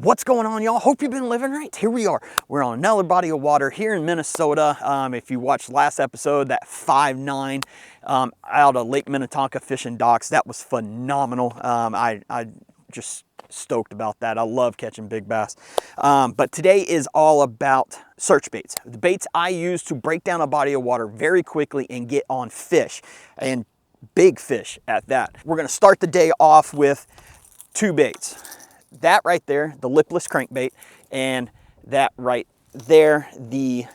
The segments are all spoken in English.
What's going on, y'all? Hope you've been living right. Here we are. We're on another body of water here in Minnesota. If you watched last episode, that 5'9", out of Lake Minnetonka fishing docks, that was phenomenal. I just stoked about that. I love catching big bass. But today is all about search baits. The baits I use to break down a body of water very quickly and get on fish, and big fish at that. We're gonna start the day off with two baits. That right there, the lipless crankbait, and that right there, the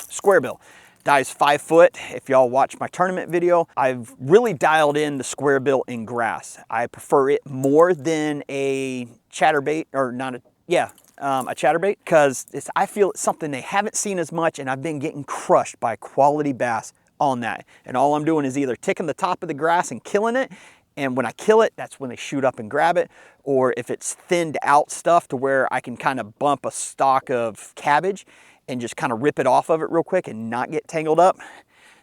square bill. Dives 5 foot. If y'all watch my tournament video, I've really dialed in the square bill in grass. I prefer it more than a chatterbait, or not a, yeah, a chatterbait, because I feel it's something they haven't seen as much, and I've been getting crushed by quality bass on that. And all I'm doing is either ticking the top of the grass and killing it, and when I kill it, that's when they shoot up and grab it. Or if it's thinned out stuff to where I can kind of bump a stalk of cabbage and just kind of rip it off of it real quick and not get tangled up,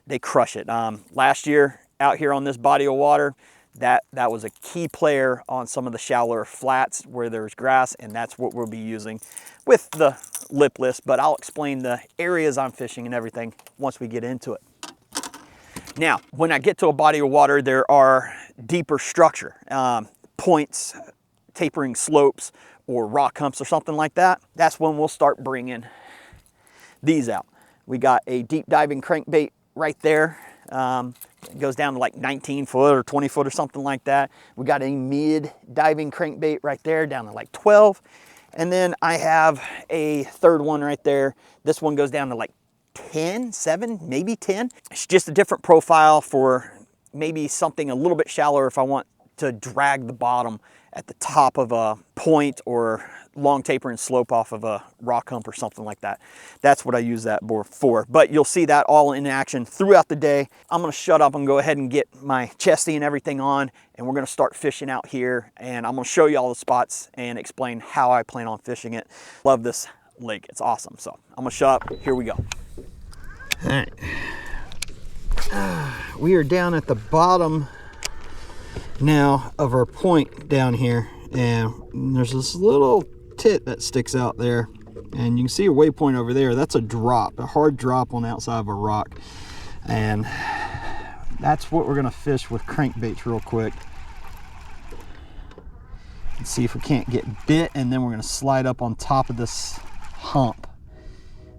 they crush it. Last year out here on this body of water, that was a key player on some of the shallower flats where there's grass, and that's what we'll be using with the lipless, but I'll explain the areas I'm fishing and everything once we get into it. Now, when I get to a body of water, there are deeper structure, points, tapering slopes, or rock humps or something like that. That's when we'll start bringing these out. We got a deep diving crankbait right there. It goes down to like 19 foot or 20 foot or something like that. We got a mid diving crankbait right there down to like 12. And then I have a third one right there. This one goes down to like 10, 7, maybe 10. It's just a different profile for maybe something a little bit shallower if I want to drag the bottom at the top of a point or long tapering slope off of a rock hump or something like that. That's what I use that board for. But you'll see that all in action throughout the day. I'm gonna shut up and go ahead and get my chesty and everything on, and we're gonna start fishing out here, and I'm gonna show you all the spots and explain how I plan on fishing it. Love this lake, it's awesome. So I'm gonna shut up, here we go. All right, we are down at the bottom now of our point down here, and there's this little tit that sticks out there, and you can see a waypoint over there. That's a drop, a hard drop on the outside of a rock, and that's what we're gonna fish with crankbaits real quick and see if we can't get bit. And then we're gonna slide up on top of this hump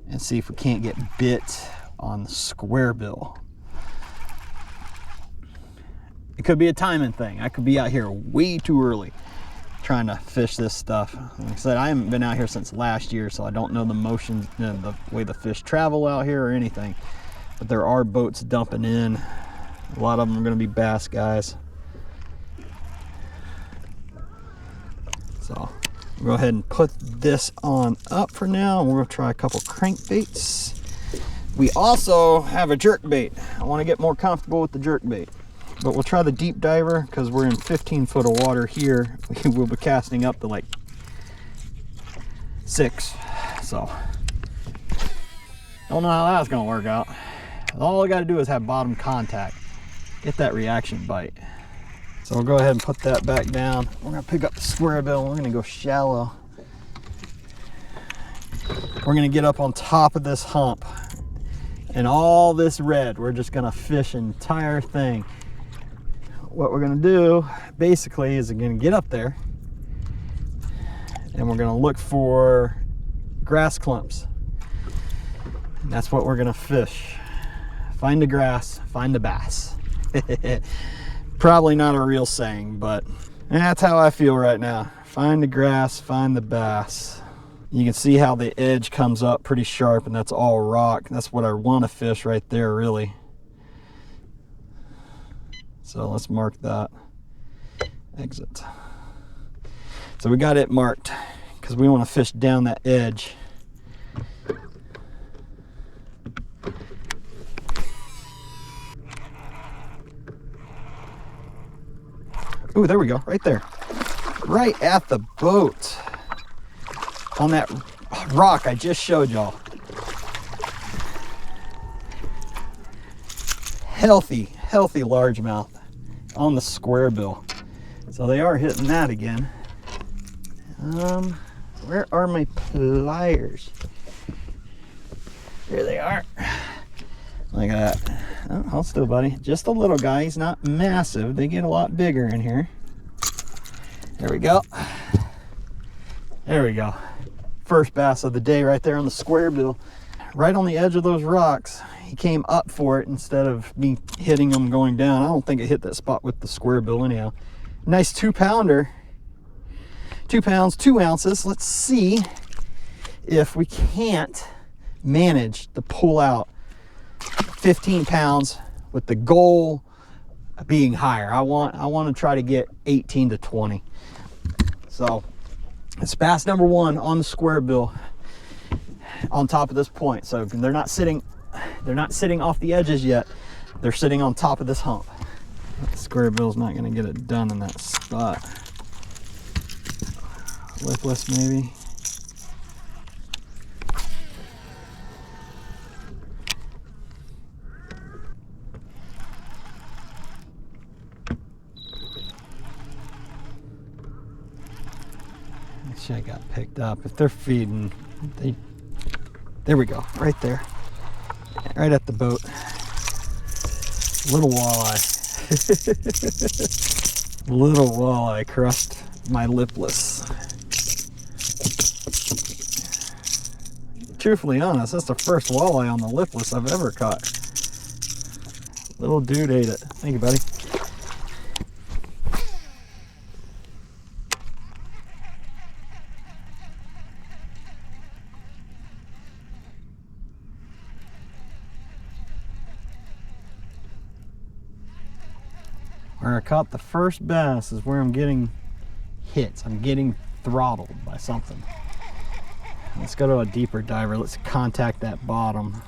and see if we can't get bit on the square bill. It could be a timing thing. I could be out here way too early trying to fish this stuff. Like I said, I haven't been out here since last year, so I don't know the motions, the way the fish travel out here or anything. But there are boats dumping in. A lot of them are gonna be bass guys. So we'll go ahead and put this on up for now, and we're gonna try a couple crankbaits. We also have a jerk bait. I wanna get more comfortable with the jerk bait. But we'll try the deep diver because we're in 15 foot of water here. We will be casting up to like 6. So, don't know how that's gonna work out. All I gotta do is have bottom contact. Get that reaction bite. So we'll go ahead and put that back down. We're gonna pick up the square bill. We're gonna go shallow. We're gonna get up on top of this hump. And all this red, we're just gonna fish the entire thing. What we're gonna do basically is we're gonna get up there and we're gonna look for grass clumps. And that's what we're gonna fish. Find the grass, find the bass. Probably not a real saying, but that's how I feel right now. Find the grass, find the bass. You can see how the edge comes up pretty sharp, and that's all rock. That's what I want to fish right there, really. So let's mark that. Exit. So we got it marked because we want to fish down that edge. Ooh, there we go, right there. Right at the boat. On that rock I just showed y'all. Healthy largemouth on the square bill. So they are hitting that again. Where are my pliers? Here they are. Like that. Oh, hold still, buddy. Just a little guy. He's not massive. They get a lot bigger in here. There we go. There we go. First bass of the day right there on the square bill. Right on the edge of those rocks. He came up for it instead of me hitting him going down. I don't think it hit that spot with the square bill anyhow. Nice 2-pounder. 2 pounds, 2 ounces. Let's see if we can't manage to pull out 15 pounds with the goal being higher. I want to try to get 18 to 20. So it's bass number 1 on the square bill on top of this point. So they're not sitting off the edges yet. They're sitting on top of this hump. The square bill's not going to get it done in that spot. Lipless maybe. I got picked up. If they're feeding, there we go, right there, right at the boat. Little walleye. Little walleye crushed my lipless. Truthfully honest, that's the first walleye on the lipless I've ever caught. Little dude ate it. Thank you, buddy. Where I caught the first bass is where I'm getting hits. I'm getting throttled by something. Let's go to a deeper diver. Let's contact that bottom.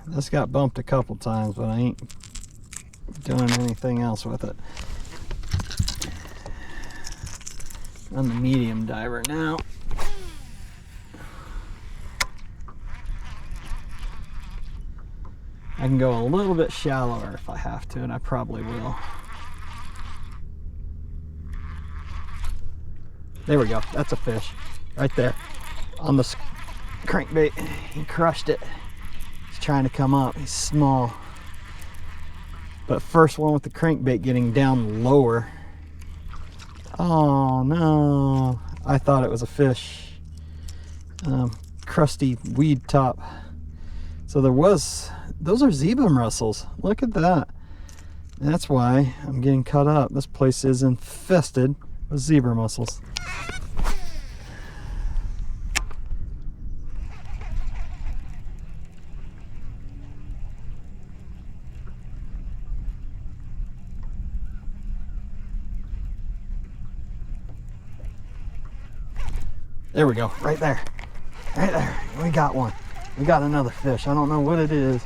This got bumped a couple times, but I ain't doing anything else with it. I'm the medium diver now. I can go a little bit shallower if I have to, and I probably will. There we go. That's a fish right there on the crankbait. He crushed it. He's trying to come up. He's small. But first one with the crankbait getting down lower. Oh no. I thought it was a fish. Crusty weed top. So those are zebra mussels. Look at that. That's why I'm getting cut up. This place is infested with zebra mussels. There we go, right there. Right there, we got one. We got another fish. I don't know what it is.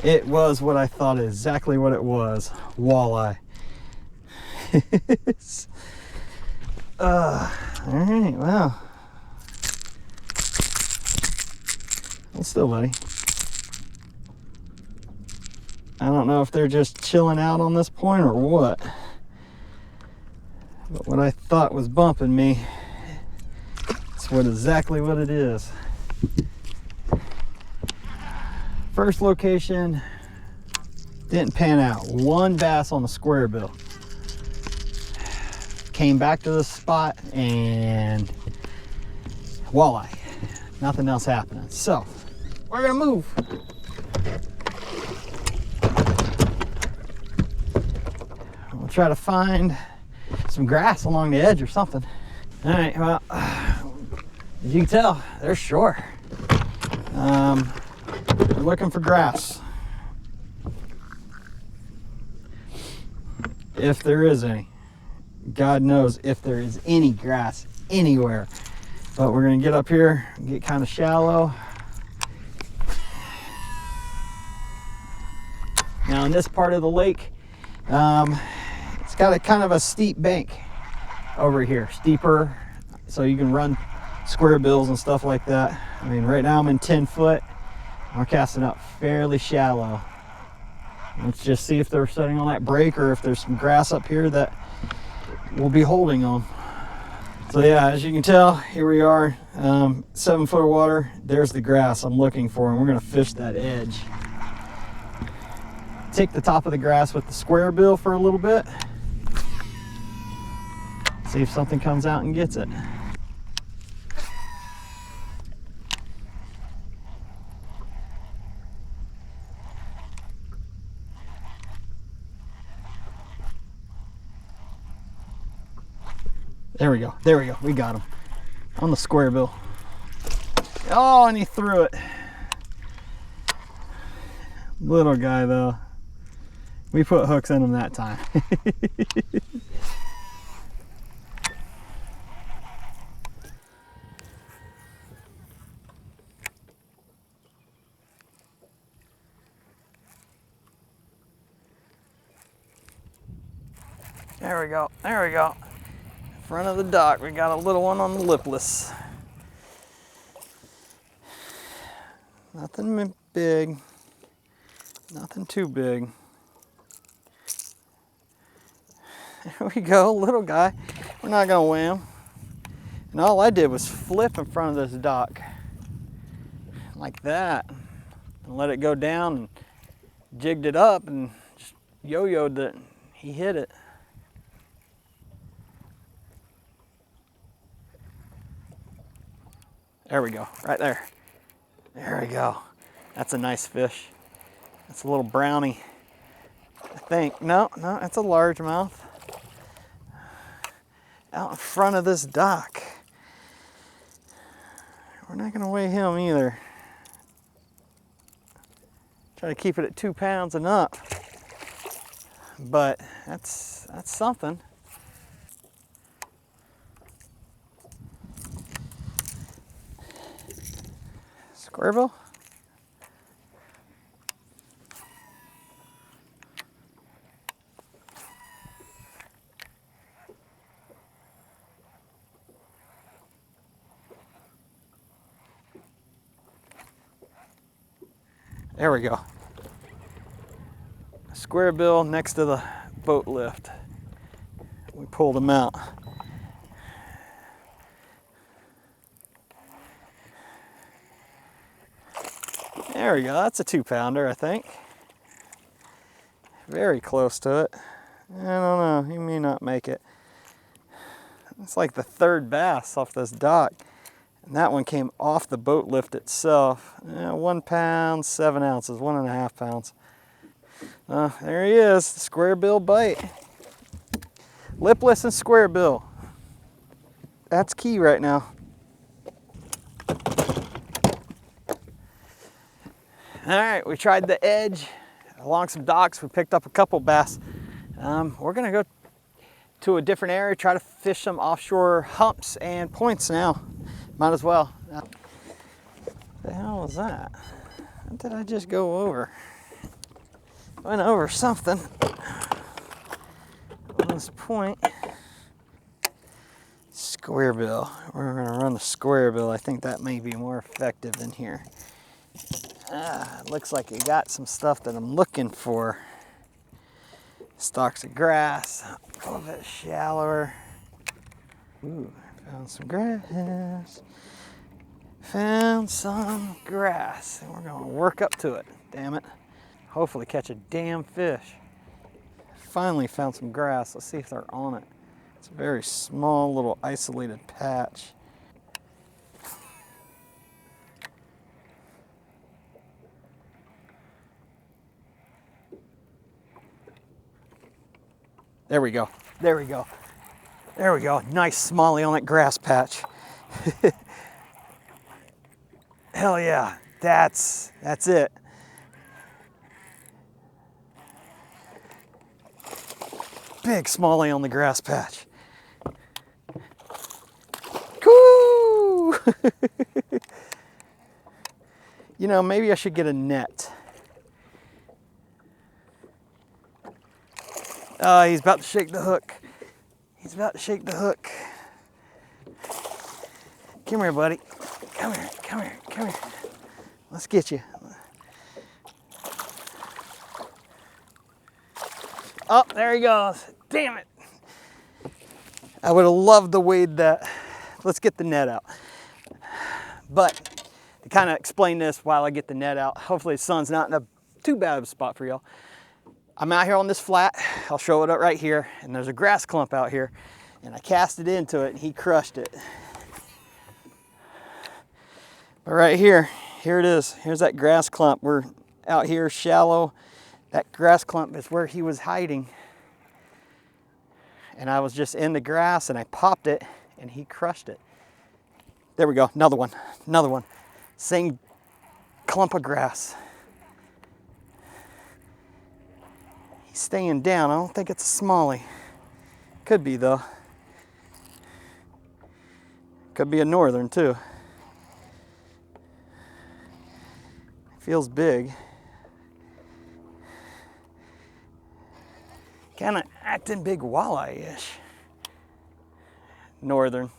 It was what I thought, exactly what it was. Walleye. All right, well. Hold still, buddy. I don't know if they're just chilling out on this point or what. But what I thought was bumping me, it's exactly what it is. First location didn't pan out. One bass on the square bill. Came back to this spot and walleye. Nothing else happening. So we're gonna move. We'll try to find some grass along the edge or something. All right, well, as you can tell, they're short. We're looking for grass. If there is any. God knows if there is any grass anywhere. But we're gonna get up here and get kind of shallow. Now in this part of the lake, it's got a kind of a steep bank over here, steeper, so you can run square bills and stuff like that. I mean, right now I'm in 10 foot. We're casting up fairly shallow. Let's just see if they're sitting on that break or if there's some grass up here that will be holding them. So yeah, as you can tell, here we are, 7 foot of water. There's the grass I'm looking for, and we're gonna fish that edge. Take the top of the grass with the square bill for a little bit. See if something comes out and gets it. There we go, we got him on the square bill. Oh, and he threw it. Little guy though. We put hooks in him that time. There we go, there we go. Front of the dock, we got a little one on the lipless. Nothing big, nothing too big. There we go, little guy. We're not gonna weigh him. And all I did was flip in front of this dock, like that, and let it go down and jigged it up and just yo-yoed it. He hit it. There we go, right there. There we go. That's a nice fish. That's a little brownie, I think. No, that's a largemouth. Out in front of this dock. We're not gonna weigh him either. Try to keep it at 2 pounds and up. But that's something. Square bill? There we go. Square bill next to the boat lift. We pulled him out. There we go, that's a 2 pounder, I think. Very close to it. I don't know, he may not make it. It's like the 3rd bass off this dock. And that one came off the boat lift itself. 1 pound, 7 ounces, 1.5 pounds. There he is, the square bill bite. Lipless and square bill. That's key right now. All right, we tried the edge along some docks. We picked up a couple bass. We're gonna go to a different area, try to fish some offshore humps and points now. Might as well. What the hell was that? What did I just go over? Went over something on this point. Square bill. We're gonna run the square bill. I think that may be more effective than here. It looks like you got some stuff that I'm looking for. Stalks of grass, a little bit shallower. Ooh, found some grass. Found some grass, and we're gonna work up to it, damn it. Hopefully catch a damn fish. Finally found some grass. Let's see if they're on it. It's a very small little isolated patch. There we go, there we go. There we go, nice smallie on that grass patch. Hell yeah, that's it. Big smallie on the grass patch. Woo! You know, maybe I should get a net. He's about to shake the hook. He's about to shake the hook. Come here, buddy. Come here, come here, come here. Let's get you. Oh, there he goes. Damn it. I would have loved to wade that. Let's get the net out. But to kind of explain this while I get the net out, hopefully the sun's not in a too bad of a spot for y'all. I'm out here on this flat. I'll show it up right here. And there's a grass clump out here. And I cast it into it and he crushed it. But right here it is. Here's that grass clump. We're out here shallow. That grass clump is where he was hiding. And I was just in the grass and I popped it and he crushed it. There we go, another one, another one. Same clump of grass. He's staying down. I don't think it's a smallie. Could be though. Could be a northern too. Feels big. Kind of acting big walleye-ish. Northern.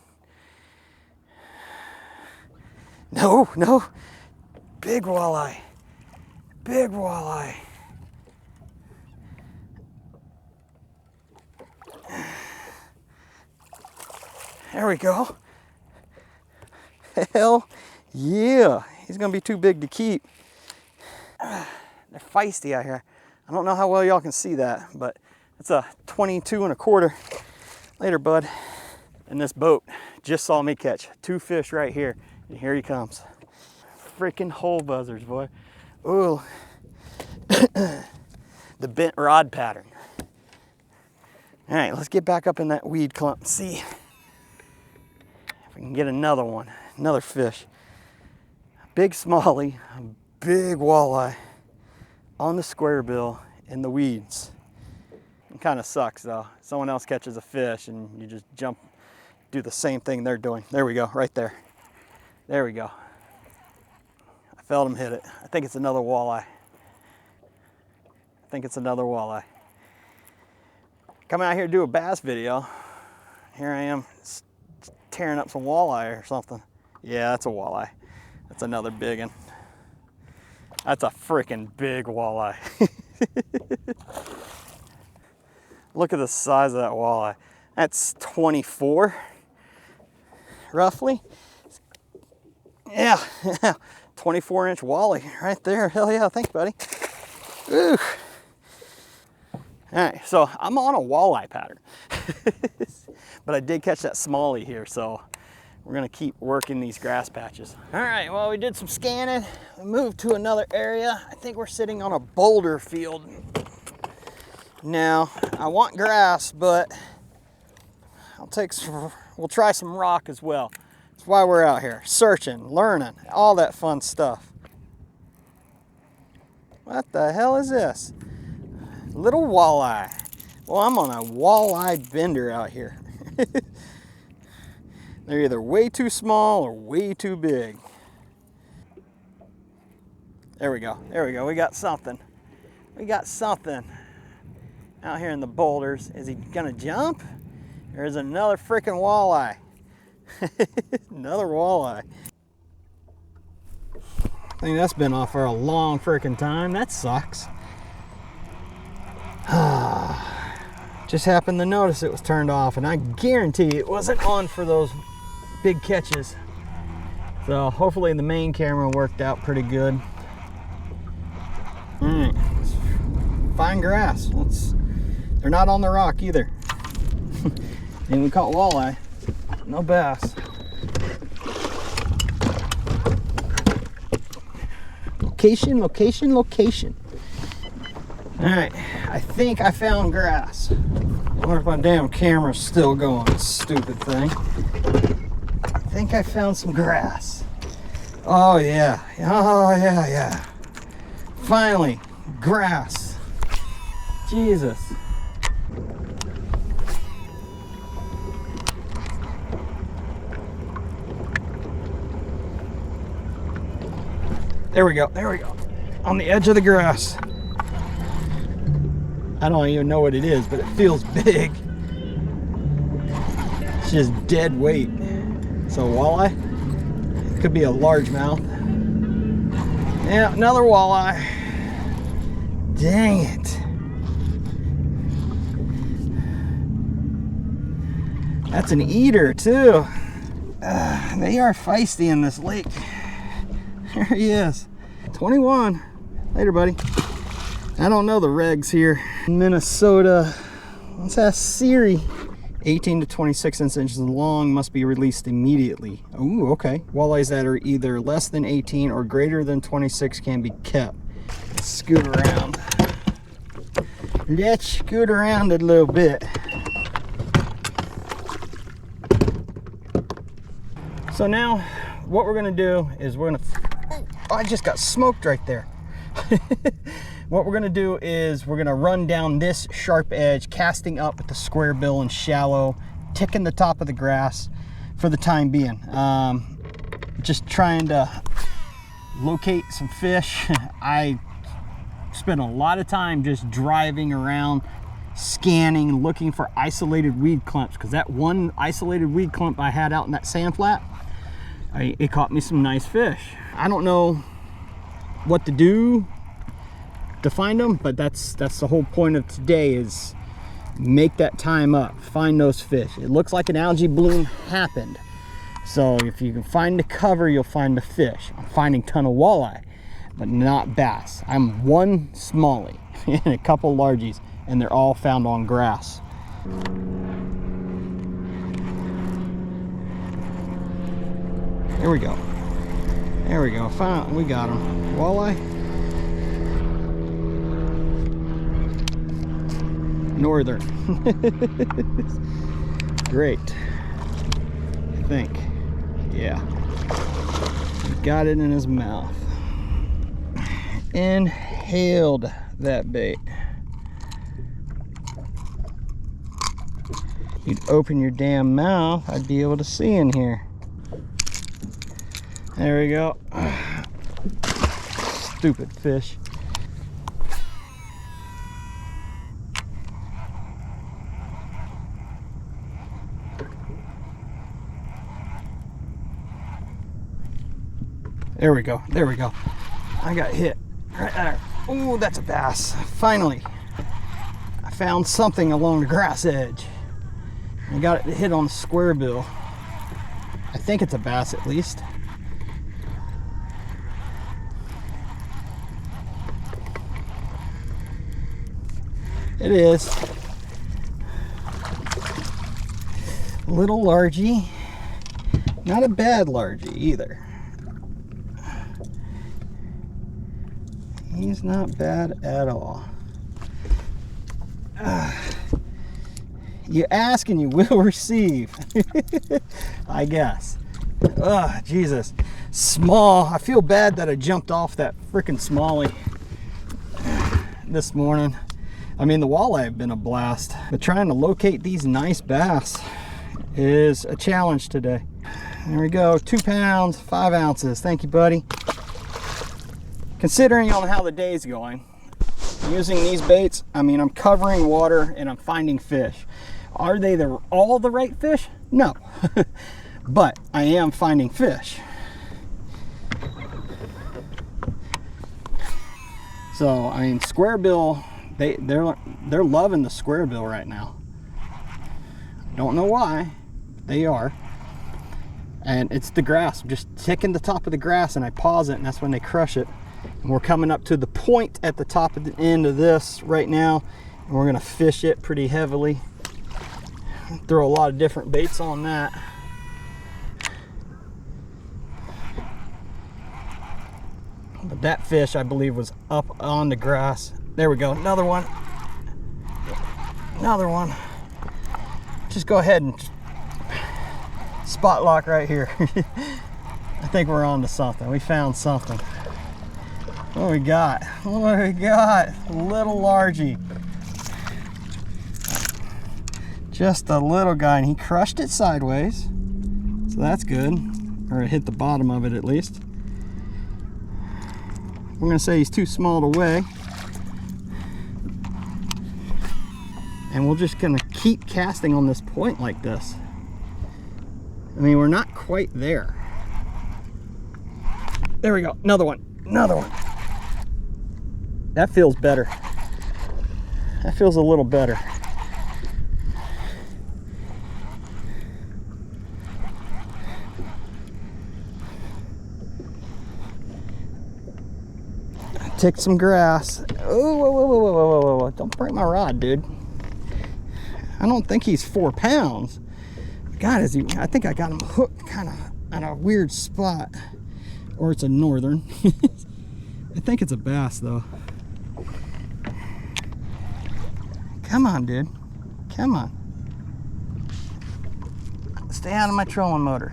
No, no. Big walleye. Big walleye. There we go. Hell yeah. He's gonna be too big to keep. They're feisty out here. I don't know how well y'all can see that, but it's a 22 1/4. Later, bud. And this boat just saw me catch 2 fish right here. And here he comes. Freaking hole buzzers, boy. Ooh. The bent rod pattern. All right, let's get back up in that weed clump and see if we can get another one, another fish. Big smallie, a big walleye on the square bill in the weeds. It kind of sucks though. Someone else catches a fish and you just jump, do the same thing they're doing. There we go, right there. There we go. I felt him hit it. I think it's another walleye. I think it's another walleye. Coming out here to do a bass video. Here I am tearing up some walleye or something. Yeah, that's a walleye. That's another big one. That's a freaking big walleye. Look at the size of that walleye. That's 24, roughly. Yeah, 24-inch walleye right there. Hell yeah, thanks, buddy. Ooh. All right, so I'm on a walleye pattern. But I did catch that smallie here, so we're gonna keep working these grass patches. All right, well, we did some scanning. We moved to another area. I think we're sitting on a boulder field. Now, I want grass, but we'll try some rock as well. That's why we're out here, searching, learning, all that fun stuff. What the hell is this? Little walleye. Well, I'm on a walleye bender out here. They're either way too small or way too big. There we go, there we go. We got something. We got something out here in the boulders. Is he gonna jump? Or is it another freaking walleye? Another walleye. I think that's been off for a long freaking time. That sucks. Just happened to notice it was turned off, and I guarantee it wasn't on for those big catches. So hopefully the main camera worked out pretty good. All right, let's find grass. They're not on the rock either. And we caught walleye, no bass. Location, location, location. All right, I think I found grass. I wonder if my damn camera's still going, stupid thing. I think I found some grass. Oh yeah, oh yeah, yeah. Finally, grass. Jesus. There we go, there we go. On the edge of the grass. I don't even know what it is, but it feels big. It's just dead weight. So walleye? It could be a largemouth. Yeah, another walleye. Dang it. That's an eater too. They are feisty in this lake. There he is. 21. Later, buddy. I don't know the regs here. Minnesota. Let's ask Siri. 18 to 26 inches long, must be released immediately. Ooh, okay. Walleyes that are either less than 18 or greater than 26 can be kept. Let's scoot around. Let's scoot around a little bit. So now what we're gonna do is oh, I just got smoked right there. What we're gonna do is we're gonna run down this sharp edge, casting up with the square bill and shallow, ticking the top of the grass for the time being. Just trying to locate some fish. I spent a lot of time just driving around, scanning, looking for isolated weed clumps, because that one isolated weed clump I had out in that sand flat, it caught me some nice fish. I don't know what to do to find them, but that's the whole point of today, is make that time up, find those fish. It looks like an algae bloom happened, so if you can find the cover, you'll find the fish. I'm finding a ton of walleye, but not bass. I'm one smallie and a couple largies, and they're all found on grass. There we go. There we go. We got them. Walleye. Northern. Great. I think. Yeah. Got it in his mouth. Inhaled that bait. You'd open your damn mouth, I'd be able to see in here. There we go. Stupid fish. There we go. There we go. I got hit right there. Oh, that's a bass. Finally, I found something along the grass edge. I got it hit on the square bill. I think it's a bass at least. It is. Little largy. Not a bad largy either. He's not bad at all. You ask and you will receive. I guess. Jesus. Small. I feel bad that I jumped off that freaking smallie this morning. I mean, the walleye have been a blast, but trying to locate these nice bass is a challenge today. There we go. 2 pounds, 5 ounces. Thank you, buddy. Considering on how the day's going, using these baits, I mean, I'm covering water and I'm finding fish. Are they all the right fish? No. But I am finding fish. So, I mean, square bill, they're loving the square bill right now. Don't know why, but they are. And it's the grass. I'm just ticking the top of the grass and I pause it, and that's when they crush it. And we're coming up to the point at the top of the end of this right now, and we're gonna fish it pretty heavily. Throw a lot of different baits on that. But that fish, I believe, was up on the grass. There we go, another one. Another one. Just go ahead and spot lock right here. I think we're on to something. We found something. What do we got? What do we got? A little largy. Just a little guy, and he crushed it sideways. So that's good. Or it hit the bottom of it at least. We're gonna say he's too small to weigh. And we're just gonna keep casting on this point like this. I mean, we're not quite there. There we go, another one, another one. That feels better. That feels a little better. ticked some grass. Oh, whoa, whoa, whoa, whoa, whoa, whoa, whoa. Don't break my rod, dude. I don't think he's 4 pounds. God, is he? I think I got him hooked kind of at a weird spot. Or it's a northern. I think it's a bass, though. Come on, dude. Come on. Stay out of my trolling motor.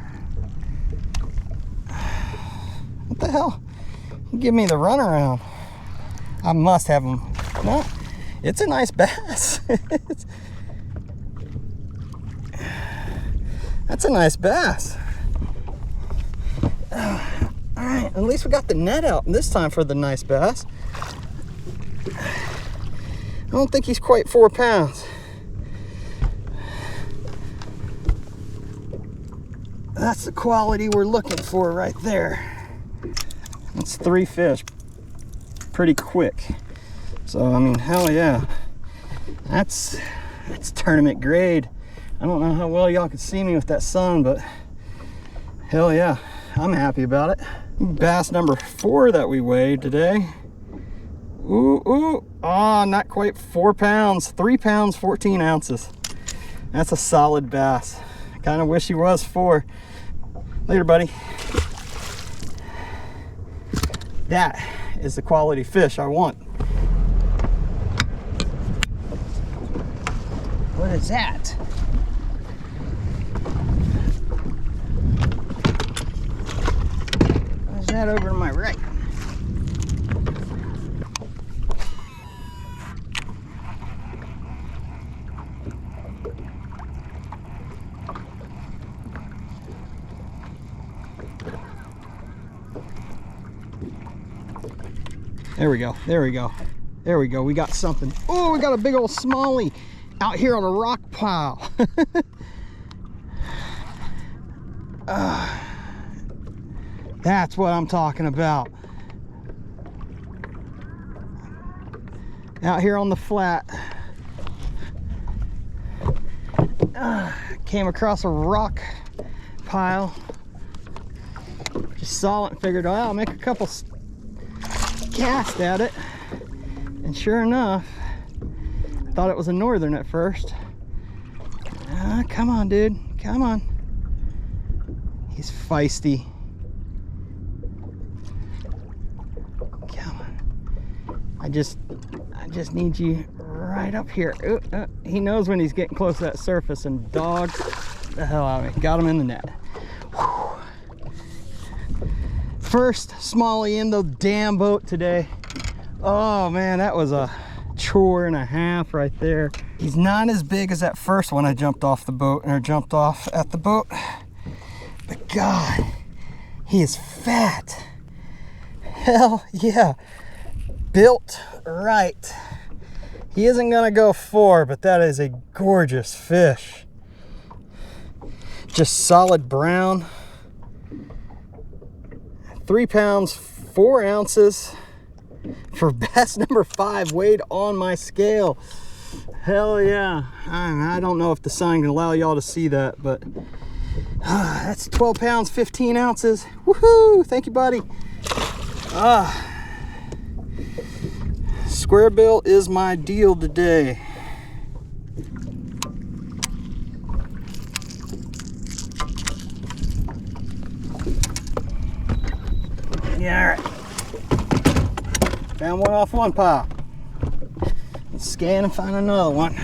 What the hell? Give me the runaround. I must have him. No, it's a nice bass. That's a nice bass. All right, at least we got the net out this time for the nice bass. I don't think he's quite 4 pounds. That's the quality we're looking for right there. That's 3 fish pretty quick. So, I mean, hell yeah. That's tournament grade. I don't know how well y'all can see me with that sun, but hell yeah, I'm happy about it. Bass number 4 that we weighed today. Ooh, ooh, oh, not quite 4 pounds, 3 pounds, 14 ounces. That's a solid bass. I kind of wish he was 4. Later, buddy. That is the quality fish I want. What is that? What is that over to my right? There we go, there we go, there we go. We got something. Oh, we got a big old smallie out here on a rock pile. That's what I'm talking about. Out here on the flat. Came across a rock pile. Just saw it and figured, oh, I'll make a couple cast at it, and sure enough, I thought it was a northern at first. Come on, dude, come on. He's feisty. Come on. I just need you right up here. He knows when he's getting close to that surface, and dogs the hell out of me. Got him in the net. Whew. First smallie in the damn boat today. Oh man, that was a chore and a half right there. He's not as big as that first one I jumped off the boat, or jumped off at the boat, but God, he is fat. Hell yeah, built right. He isn't gonna go 4, but that is a gorgeous fish. Just solid brown. 3 pounds, 4 ounces for bass number 5, weighed on my scale. Hell yeah. I don't know if the sun can allow y'all to see that, but that's 12 pounds, 15 ounces. Woohoo! Thank you, buddy. Square bill is my deal today. Yeah, all right. Found one off one pile. Let's scan and find another one.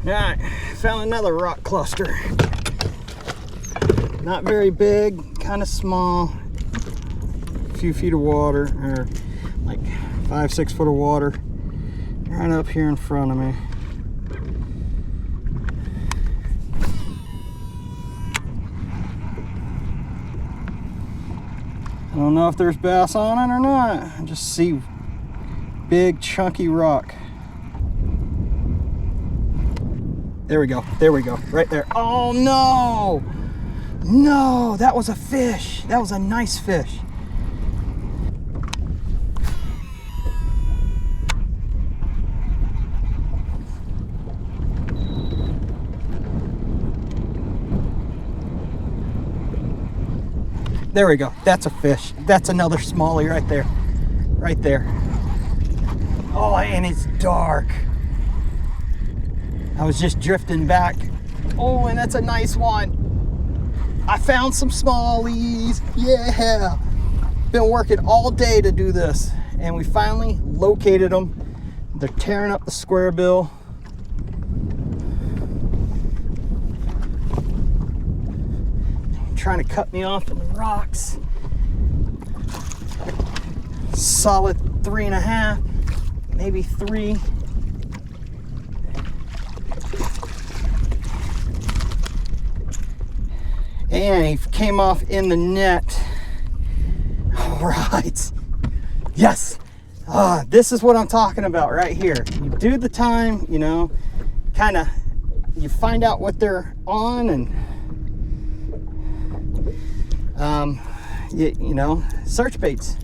All right, found another rock cluster. Not very big, kind of small. A few feet of water, or like 5-6 foot of water, right up here in front of me. I don't know if there's bass on it or not. I just see big chunky rock. There we go, right there. Oh no! No, that was a fish. That was a nice fish. There we go. That's a fish. That's another smallie right there. Right there. Oh, and it's dark. I was just drifting back. Oh, and that's a nice one. I found some smallies. Yeah. Been working all day to do this, and we finally located them. They're tearing up the square bill. Trying to cut me off in the rocks. Solid 3.5, maybe 3. And he came off in the net. All right. Yes. This is what I'm talking about right here. You do the time, you know, kind of, you find out what they're on, and you know, search baits.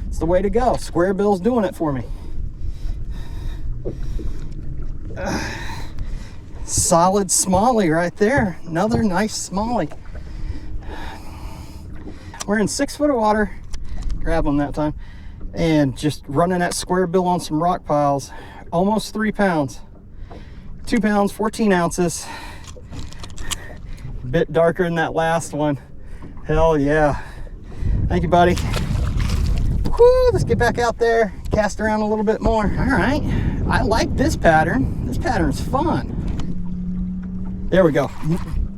It's the way to go. Square bill's doing it for me. Solid smallie right there. Another nice smallie. We're in 6 foot of water. Grab them that time. And just running that square bill on some rock piles. Almost 3 pounds. 2 pounds, 14 ounces. A bit darker than that last one. Hell yeah. Thank you, buddy. Woo, let's get back out there, cast around a little bit more. All right, I like this pattern. This pattern's fun. There we go.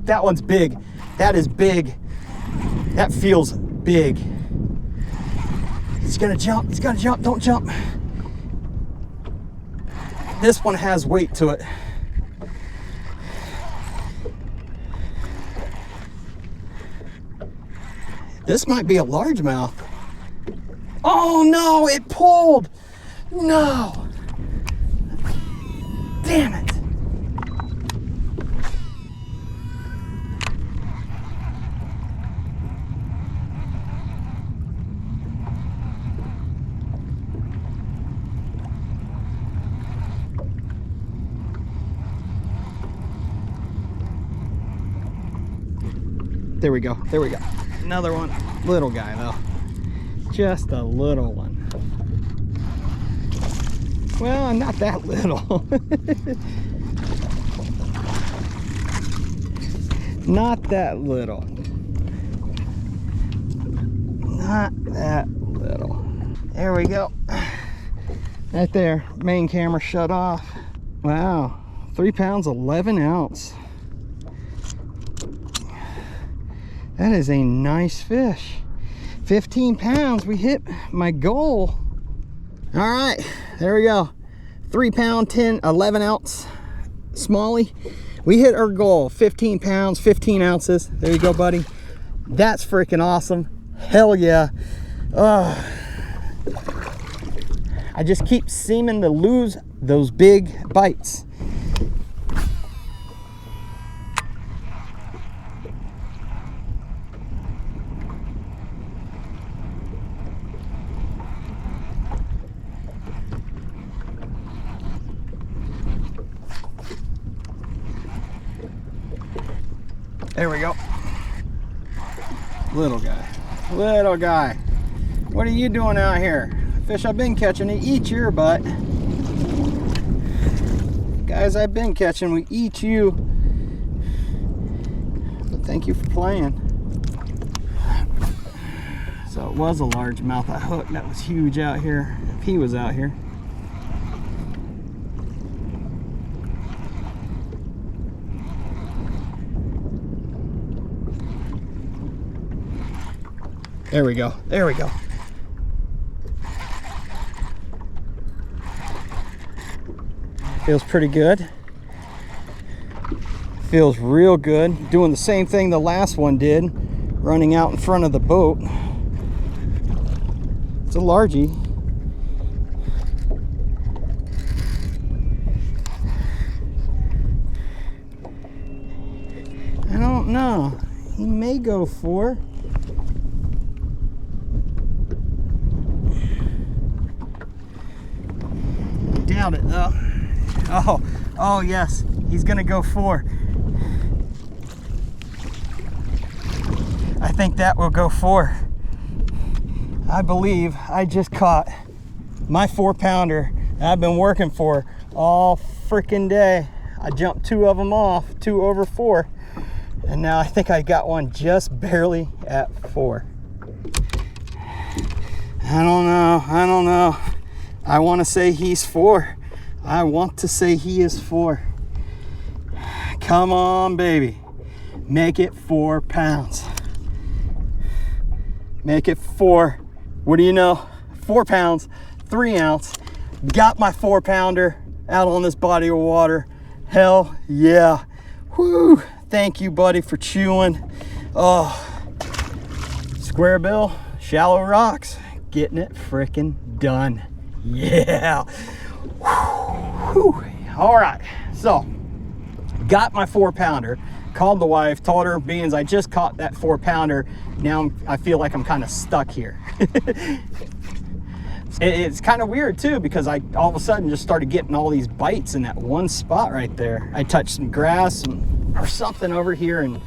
That one's big. That is big. That feels big. He's gonna jump. He's gonna jump. Don't jump. This one has weight to it. This might be a largemouth. Oh no, it pulled. No. Damn it. There we go. There we go. Another one. Little guy though. Just a little one. Well, not that little. Not that little. Not that little. There we go. Right there. Main camera shut off. Wow. 3 pounds, 11 ounce. That is a nice fish. 15 pounds, we hit my goal. All right, there we go. 3 pound, 11 ounce smallie. We hit our goal, 15 pounds, 15 ounces. There you go, buddy. That's freaking awesome. Hell yeah. I just keep seeming to lose those big bites. There we go. Little guy. Little guy. What are you doing out here? Fish I've been catching, they eat your butt. Guys I've been catching, we eat you. But thank you for playing. So it was a largemouth I hooked. That was huge out here. If he was out here. There we go. There we go. Feels pretty good. Feels real good. Doing the same thing the last one did, running out in front of the boat. It's a largie. I don't know. He may go for. Doubt it though. Oh yes, he's gonna go 4. I think that will go 4. I believe I just caught my 4-pounder I've been working for all freaking day. I jumped 2 of them off, 2 over 4, and now I think I got one just barely at 4. I don't know. I want to say he's 4. I want to say he is 4. Come on, baby. Make it 4 pounds. Make it 4. What do you know? 4 pounds, 3 ounce. Got my 4-pounder out on this body of water. Hell yeah. Whoo. Thank you, buddy, for chewing. Oh, square bill, shallow rocks. Getting it freaking done. Yeah. Whew. All right. So, got my 4-pounder. Called the wife, told her, beans, I just caught that 4-pounder. Now I feel like I'm kind of stuck here. It's kind of weird too, because I all of a sudden just started getting all these bites in that one spot right there. I touched some grass or something over here, and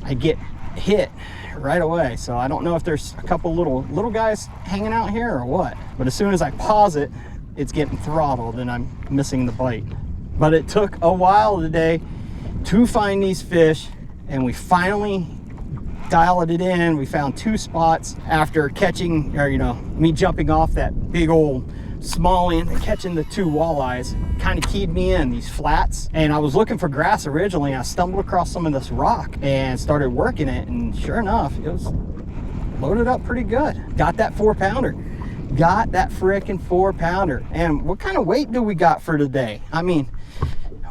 I get hit right away. So I don't know if there's a couple little guys hanging out here or what. But as soon as I pause it, it's getting throttled and I'm missing the bite. But it took a while today to find these fish, and we finally dialed it in. We found 2 spots after catching, or me jumping off that big old smallie and catching the 2 walleyes. Kind of keyed me in these flats, and I was looking for grass originally. I stumbled across some of this rock and started working it, and sure enough, it was loaded up pretty good. Got that 4-pounder. Got that freaking 4-pounder. And what kind of weight do we got for today? I mean,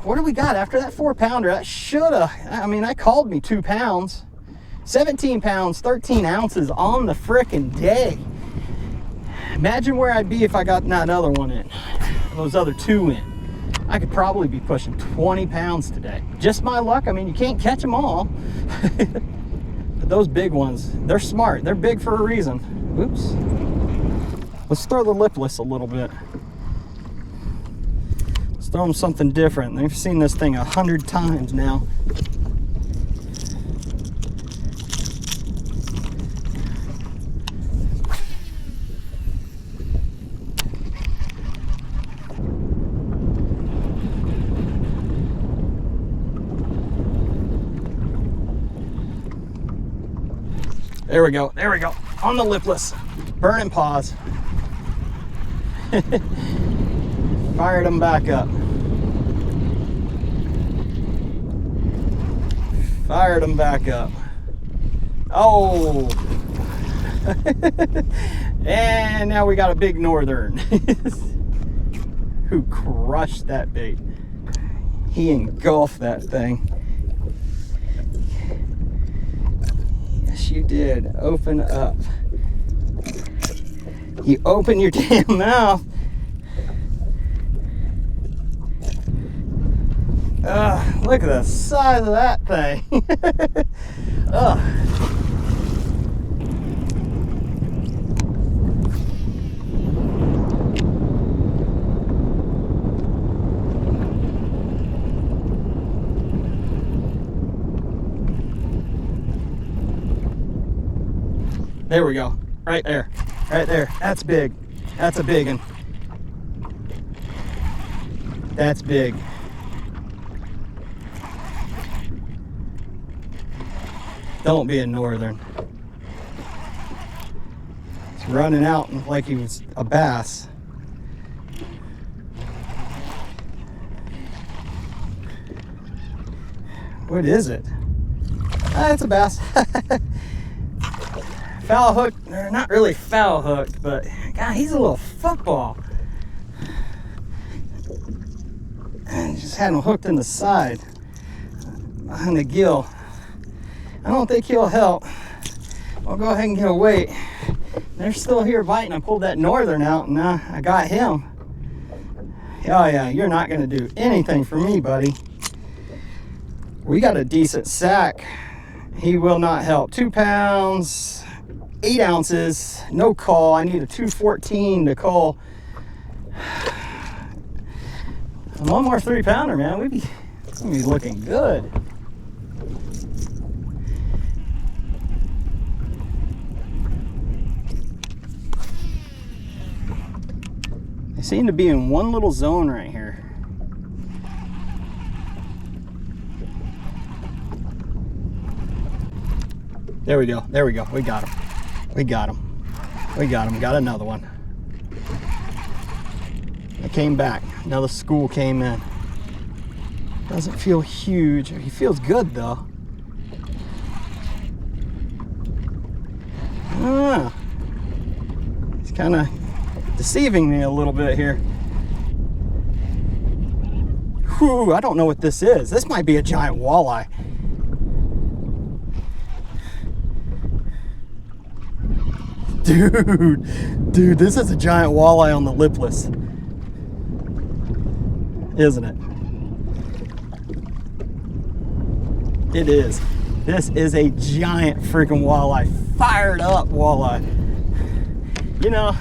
what do we got after that 4-pounder? That shoulda, that called me 2 pounds. 17 pounds, 13 ounces on the frickin' day. Imagine where I'd be if I got that other one in, those other 2 in. I could probably be pushing 20 pounds today. Just my luck. I mean, you can't catch them all. But those big ones, they're smart. They're big for a reason. Oops. Let's throw the lipless a little bit. Let's throw them something different. They've seen this thing 100 times now. There we go. There we go. On the lipless. Burning paws. Fired them back up. Fired them back up. Oh. And now we got a big northern who crushed that bait. He engulfed that thing. You did. Open up. You open your damn mouth. Look at the size of that thing. There we go. Right there. Right there. That's big. That's a big one. That's big. Don't be a northern. It's running out like he was a bass. What is it? It's a bass. Foul hook, or not really foul hooked, but God, he's a little football. And just had him hooked in the side, behind the gill. I don't think he'll help. I'll go ahead and get a weight. They're still here biting. I pulled that northern out, and now I got him. Oh yeah, you're not gonna do anything for me, buddy. We got a decent sack. He will not help. 2 pounds. 8 ounces, no call. I need a 214 to call. One more 3-pounder, man. It's gonna be looking good. seem to be in one little zone right here. There we go. There we go. We got him. We got him. We got him. Got another one. I came back. Another school came in. Doesn't feel huge. He feels good though. Ah, he's kind of deceiving me a little bit here. Whew, I don't know what this is. This might be a giant walleye. Dude, this is a giant walleye on the lipless, isn't it? It is. This is a giant freaking walleye, fired up walleye. You know,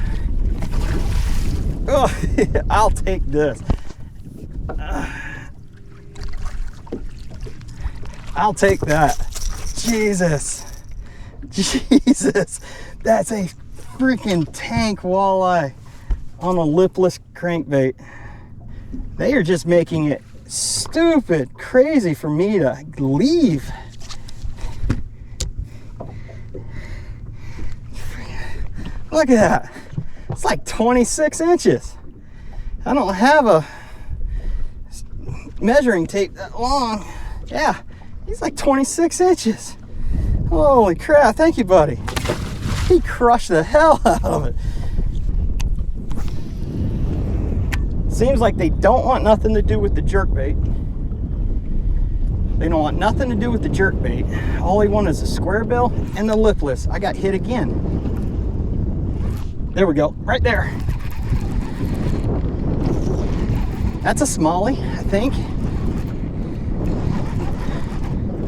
oh, I'll take this. I'll take that. Jesus, that's a freaking tank walleye on a lipless crankbait. They are just making it stupid crazy for me to leave. Look at that. It's like 26 inches. I don't have a measuring tape that long. Yeah, he's like 26 inches. Holy crap, thank you, buddy. He crushed the hell out of it. Seems like they don't want nothing to do with the jerkbait. They don't want nothing to do with the jerkbait. All they want is a square bill and the lipless. I got hit again. There we go, right there. That's a smallie, I think.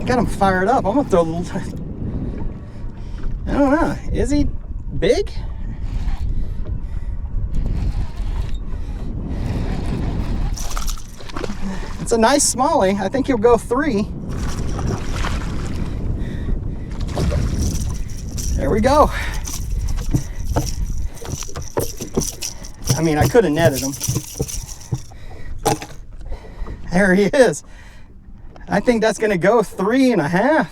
Got him fired up. I'm gonna throw a little. I don't know. Is he big? It's a nice smallie. I think he'll go 3. There we go. I mean, I could have netted him. There he is. I think that's going to go 3.5.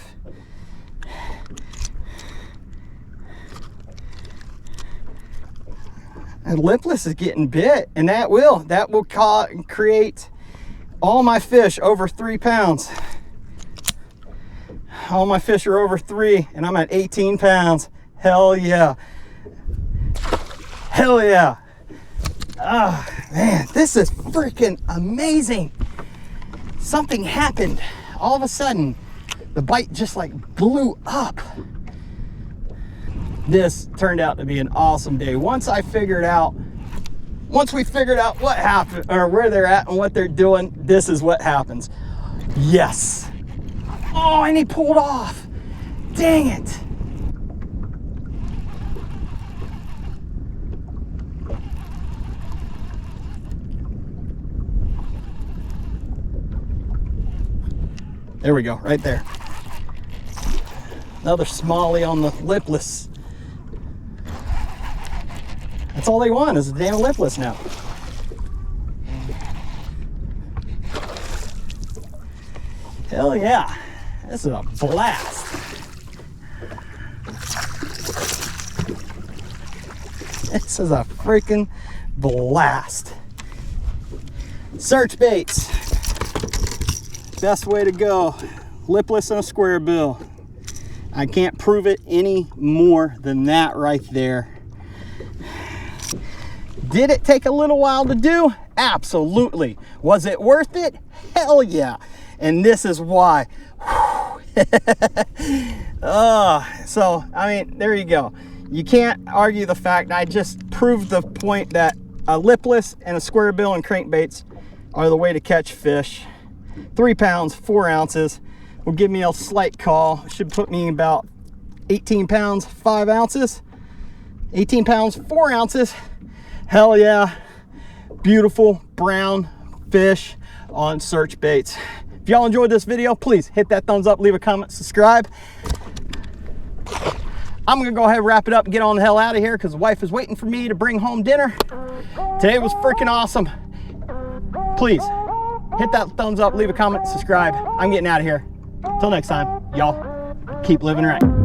And lipless is getting bit, and that will create all my fish over 3 pounds. All my fish are over 3, and I'm at 18 pounds. Hell yeah. Hell yeah. Ah, man, this is freaking amazing. Something happened. All of a sudden, the bite just like blew up. This turned out to be an awesome day. Once we figured out what happened, or where they're at and what they're doing, this is what happens. Yes. Oh, and he pulled off. Dang it. There we go, right there. Another smallie on the lipless. That's all they want is a damn lipless now. Hell yeah, this is a blast. This is a freaking blast. Search baits. Best way to go. Lipless and a square bill. I can't prove it any more than that right there. Did it take a little while to do? Absolutely. Was it worth it? Hell yeah. And this is why. So, I mean, there you go. You can't argue the fact. I just proved the point that a lipless and a square bill and crankbaits are the way to catch fish. 3 pounds, 4 ounces will give me a slight call. Should put me about 18 pounds, 5 ounces. 18 pounds, 4 ounces. Hell yeah. Beautiful brown fish on search baits. If y'all enjoyed this video, please hit that thumbs up, leave a comment, subscribe. I'm gonna go ahead and wrap it up and get on the hell out of here because the wife is waiting for me to bring home dinner. Today was freaking awesome. Please hit that thumbs up, leave a comment, subscribe. I'm getting out of here. Till next time, y'all keep living right.